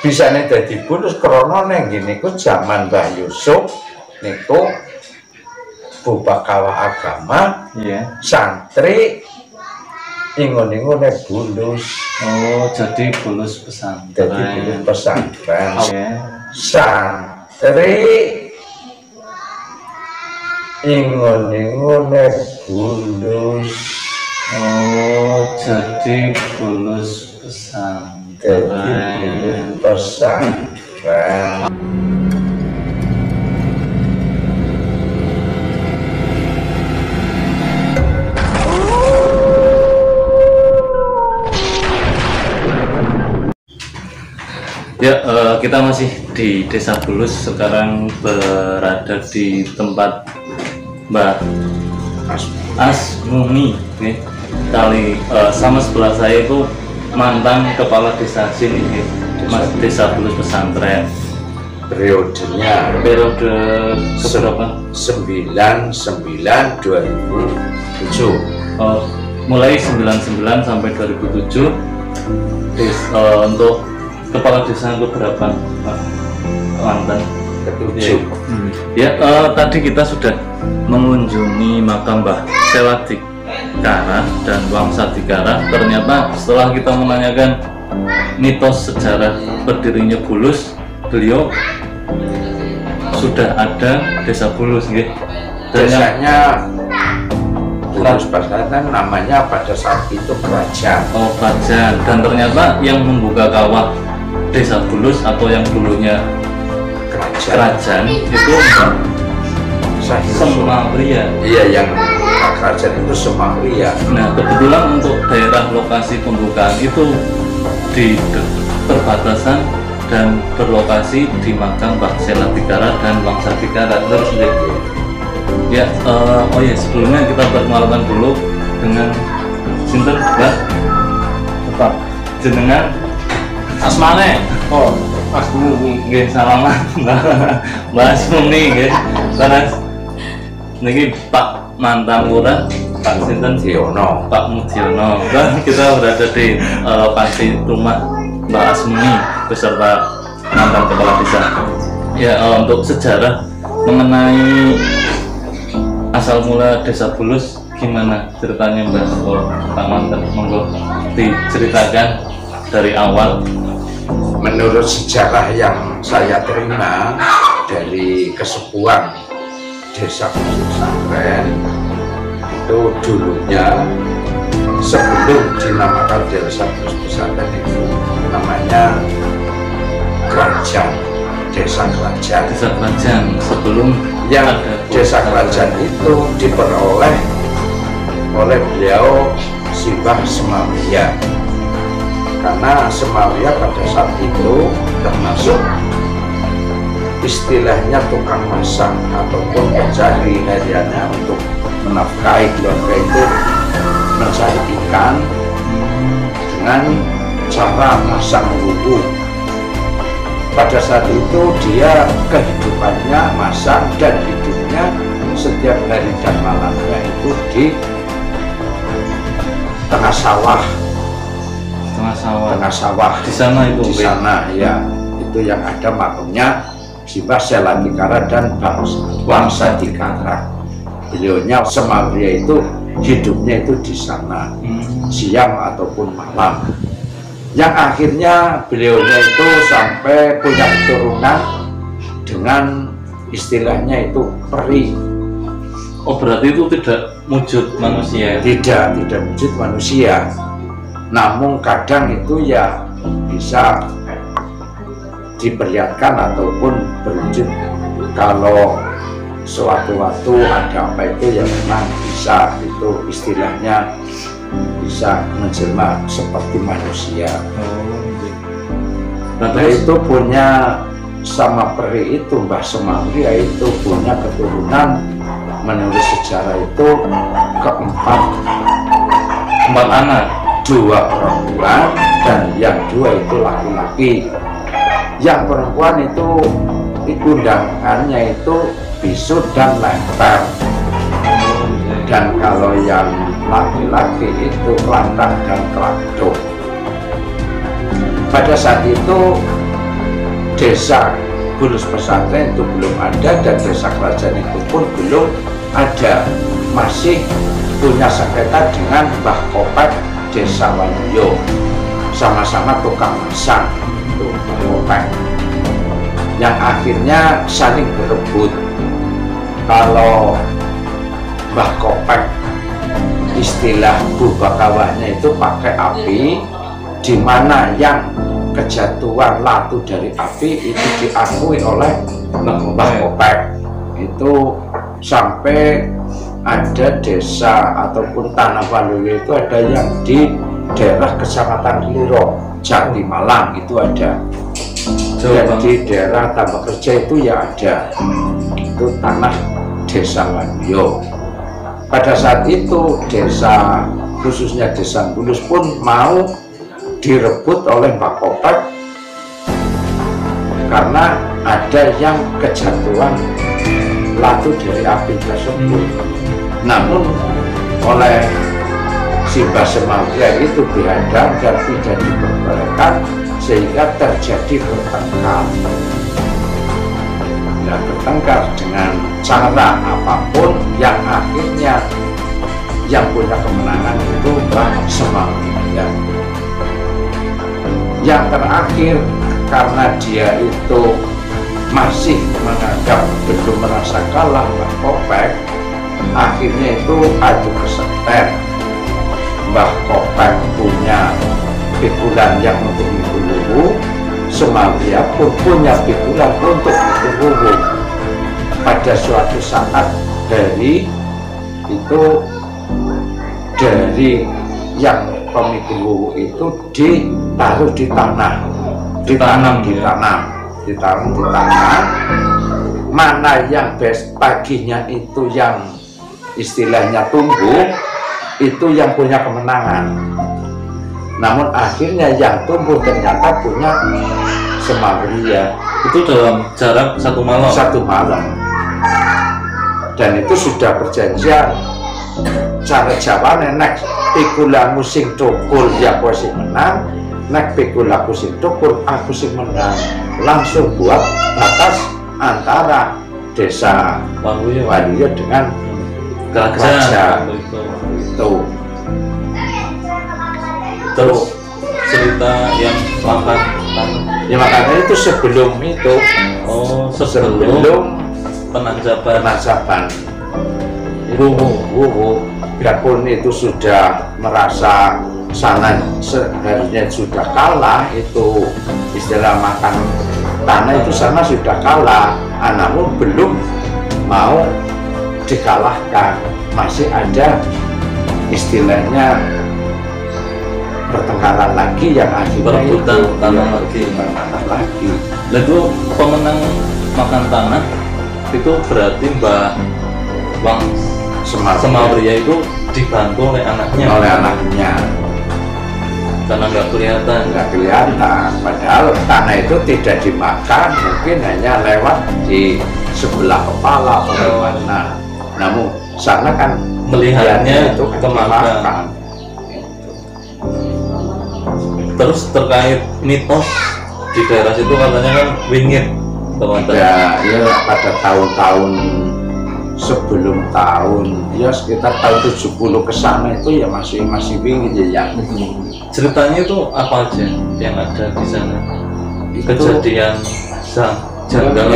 bisa nih dadi bulus krana ning niku jaman Mbah Yusuf niku Bupakawa agama, santri ingon-ingone bulus. Oh, jadi bulus pesantren. Jadi bulus pesantren. Santri ingon-ingone bulus. Oh, jadi bulus pesantren. Jadi bulus pesantren. Ya, kita masih di Desa Bulus, sekarang berada di tempat Mbak Asmumi. Kali sama sebelah saya itu mantan kepala desa sini, Mas Desa Bulus pesantren. Periode keberapa? 99-2007. Mulai 99 sampai 2007. Untuk kepala desa itu berapa, Pak mantan? Ketujuh. Ya, tadi kita sudah mengunjungi makam Mbah Seladikara dan Wang Sadikara. Ternyata setelah kita menanyakan mitos sejarah berdirinya Bulus, beliau sudah ada Desa Bulus, gitu. Desanya Bulus pesantren namanya pada saat itu kerajaan. Oh, kerajaan. Dan ternyata yang membuka kawah Desa Bulus atau yang dulunya kerajaan itu Semauria. Iya, yang kerajaan itu Semauria. Nah, kebetulan untuk daerah lokasi pembukaan itu di perbatasan dan berlokasi di makam Mbah Seladikara dan Wang Sadikara. Terus ya, oh ya, sebelumnya kita perkenalkan dulu dengan sinten, Mbak? Tetap jenengan Asmane. Oh, Asmumi. Nggih, salaman Mbak Asmumi nggih. Terus niki Pak mantan lurah Pak sinten Mudiono. Pak Mudiono. Dan kita berada di panti rumah Mbak Asmumi beserta mantan kepala desa. Ya, untuk sejarah mengenai asal mula Desa Bulus gimana ceritanya, Mbak? Pak mantan, monggo diceritakan dari awal. Menurut sejarah yang saya terima dari kesepuan Desa Bulus pesantren, itu dulunya sebelum dinamakan Desa Bulus pesantren itu namanya kerajaan, desa kerajaan. Desa kerajaan sebelum yang desa kerajaan itu diperoleh oleh beliau Simbah Semauria, karena Semauria pada saat itu termasuk istilahnya tukang masak ataupun pencari hariannya untuk menafkahi keluarga itu mencari ikan dengan cara masak bumbu. Pada saat itu dia kehidupannya masak dan hidupnya setiap hari dan malamnya itu di tengah sawah. Tengah sawah di sana itu. Di sana ya, itu yang ada makamnya Simbah Seladikara dan Wang Sadikara. Beliaunya Semauria itu hidupnya itu di sana, siang ataupun malam. Yang akhirnya beliaunya itu sampai punya keturunan dengan istilahnya itu peri. Oh, berarti itu tidak wujud manusia? Tidak wujud manusia. Namun kadang itu ya bisa diperlihatkan ataupun berwujud. Kalau sewaktu-waktu ada apa itu ya memang bisa, itu istilahnya bisa menjelma seperti manusia. Nah, itu punya sama peri itu Mbah Semauria itu punya keturunan menurut sejarah itu keempat anak, 2 perempuan dan yang 2 itu laki-laki. Yang perempuan itu undangannya itu bisu dan lempar, dan kalau yang laki-laki itu kelantang dan kelakdo. Pada saat itu desa Bulus Pesantren itu belum ada dan desa kerajaan itu pun belum ada, masih punya sengketa dengan Mbah Kopek desa Waluyo, sama-sama tukang masang itu Mbah Kopek, yang akhirnya saling berebut. Kalau Mbah Kopek istilah bubakawahnya itu pakai api, di mana yang kejatuhan latu dari api itu diakui oleh Mbah Kopek. Itu sampai ada desa ataupun tanah Waluyo itu ada yang di daerah Kecamatan Liro, Jati Malang itu ada. Dan di daerah Tambak Kerja itu ya ada, itu tanah desa Waluyo. Pada saat itu desa, khususnya desa Bulus pun mau direbut oleh Mbah Kopek karena ada yang kejatuhan latu dari api tersebut. Namun oleh si Mbah Semanggia itu dihadang dan tidak diperbolehkan, sehingga terjadi bertengkar. Ya, bertengkar dengan cara apapun, yang akhirnya yang punya kemenangan itu Mbah Semanggia. Yang terakhir, karena dia itu masih menganggap belum merasa kalah Mbah Kopek, akhirnya itu adu keseter. Mbah Kopek punya pikulan yang untuk mikul wuwu, Semanggia pun punya pikulan untuk mikul wuwu. Pada suatu saat dari yang pemikul wuwu itu ditaruh di tanah, ditanam di tanah, mana yang paginya itu yang istilahnya tumbuh, itu yang punya kemenangan. Namun akhirnya yang tumbuh ternyata punya Semanggia. Itu dalam jarak satu malam. Dan itu sudah perjanjian. Cara Jawa nek pikulamu sing tukul ya kowe sing menang, nek pikulaku sing tukul aku sing menang. Langsung buat batas antara desa Waluyo dengan kerajaan itu. Terus cerita yang makan ya, makanya itu sebelum itu, sebelum penanjaban wuwu, biarpun itu sudah merasa sana seharusnya sudah kalah, itu istilah makan tanah itu sana sudah kalah, namun belum mau dikalahkan, masih ada istilahnya pertengkaran lagi yang akhirnya perebutan tanah lagi. Lalu pemenang makan tanah itu berarti Mbah Semanggia itu dibantu oleh anaknya. Karena nggak kelihatan, padahal tanah itu tidak dimakan, mungkin hanya lewat di sebelah kepala bagaimana. Namun sana kan melihatnya itu kemakan. Terus terkait mitos di daerah situ katanya kan wingit, teman-teman. Ya, pada tahun-tahun sebelum sekitar tahun 70 ke sana itu ya masih wingit ya. Ceritanya itu apa aja yang ada di sana? Kejadian janggal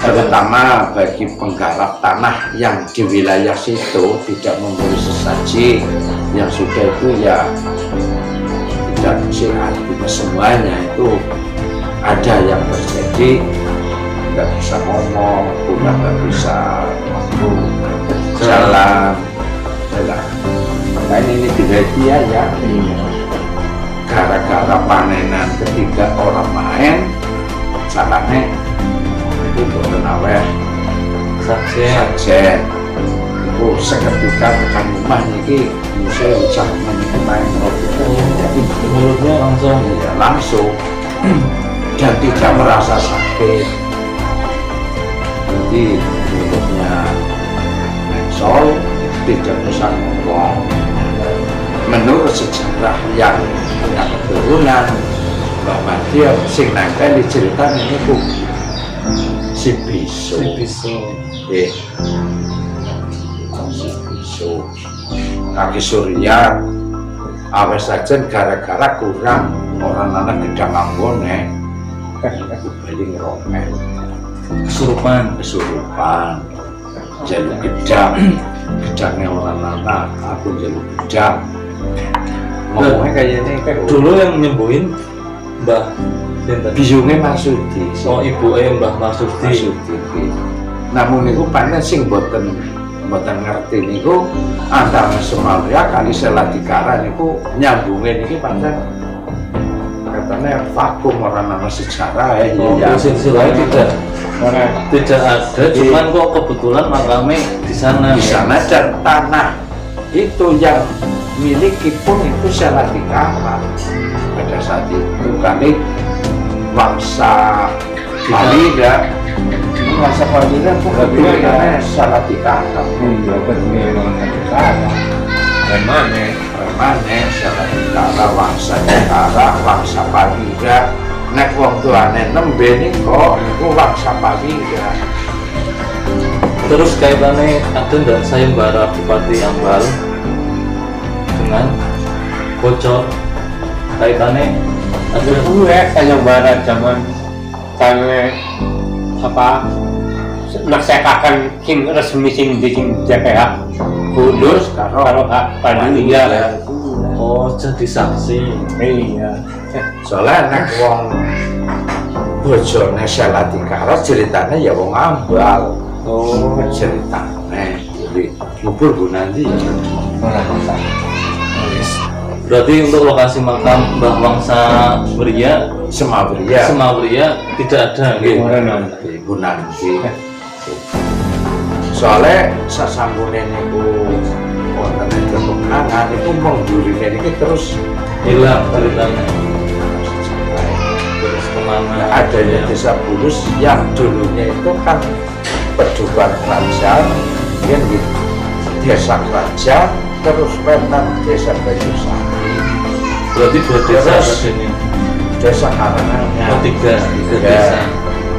terutama bagi penggarap tanah yang di wilayah situ tidak memberi sesaji yang sudah itu ya tidak sih, artinya semuanya itu ada yang terjadi, nggak bisa ngomong, udah nggak bisa jalan. Nah ini dia ya, gara-gara panenan ketika orang main salahnya itu berkenaweh saksen itu seketika tekan rumah ini saya ucap main jadi mulutnya langsung dan tidak merasa sakit, jadi mulutnya mengsol, tidak bisa ngomong. Menurut sejarah yang punya keturunan Mbak Madi sing nangkeli cerita ini ku si bisu. Si bisu. Si bisu. Kaki Surya awes saja gara-gara kurang orang anak gedang ambone balik ngeromel kesurupan jaluk gedangnya orang anak aku jaluk gedang ngomongnya kayaknya kayak dulu yang nyembuhin Mbah bisungnya Marsudi. Oh ibu Mbah Marsudi. Namun itu panen sing boten ngerti niku antara Semalia kali Seladikara niku nyambungin ini panen katanya vakum orang nama sejarah ya. Silsilahnya tidak ada, cuman kok kebetulan makamnya di sana. Di sana dan tanah itu yang miliki pun itu Seladikara pada saat itu kali bangsa Palida. Masa Palida pun kebetulannya Seladikara. Remane Seladikara, bangsa Jakara, bangsa Palida. Nek wong tuane nembe niko niku bangsa Palida. Terus kaitannya ada nggak sayembara Bupati Ambal dengan Bocor? Kaitannya ada dulu ya sayembara zaman kami apa nasehakan sing resmi sing di JPH Kudus kalau hak Palida ya. Oh jadi saksi. Iya. Soalnya nek wong bojone Seladikara ceritanya ya wong Ambal. Oh ceritanya jadi ngubur Bu nanti ya. Berarti untuk lokasi makam Mbah Wangsa Beria Semabria tidak ada gitu. Bu nanti. Soalnya sasambune niku wonten ing peperangan itu menggurine niki terus hilang ceritanya. Terus kemana? Adanya desa Bulus yang dulunya itu kan pedukan kerajaan, kan gitu. Desa kerajaan terus wetan desa Banyusari. Berarti dua desa ini. Desa Karanganyar. Oh tiga desa.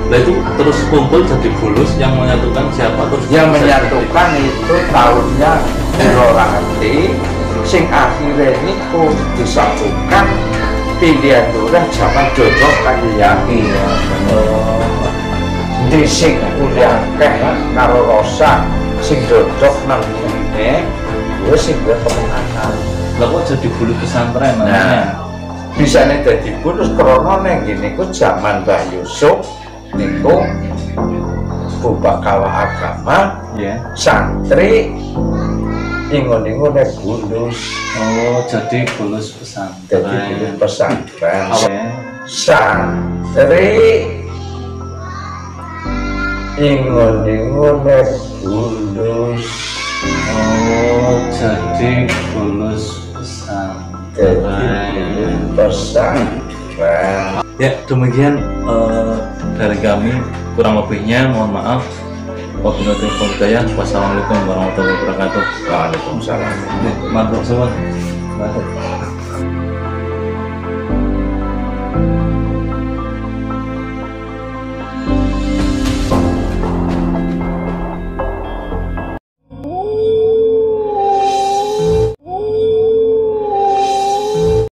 Nah itu terus kumpul jadi Bulus yang menyatukan siapa terus? Yang menyatukan itu tahunnya orang ngerti, sing akhirnya niku disatukan pilihan lurah zaman Dodok kan ya. Iya. Di sing kuliah keh karo Rosa, sing Dodok nang ngene, gue sing kemenangan. Lah kok jadi Bulus pesantren namanya? Bisa nih jadi Bulus krono neng gini ku zaman Mbah Yusuf. Niku Bupakawa agama, santri, ingon-ingon Bulus. Oh, jadi Bulus pesantren. Jadi Bulus pesantren. Santri, ingon-ingon Bulus. Oh, jadi Bulus pesantren. Ya, demikian dari kami, kurang lebihnya mohon maaf. Wabillahi taufiq wal hidayah. Wassalamualaikum warahmatullahi wabarakatuh. Waalaikumsalam. Mantap semua.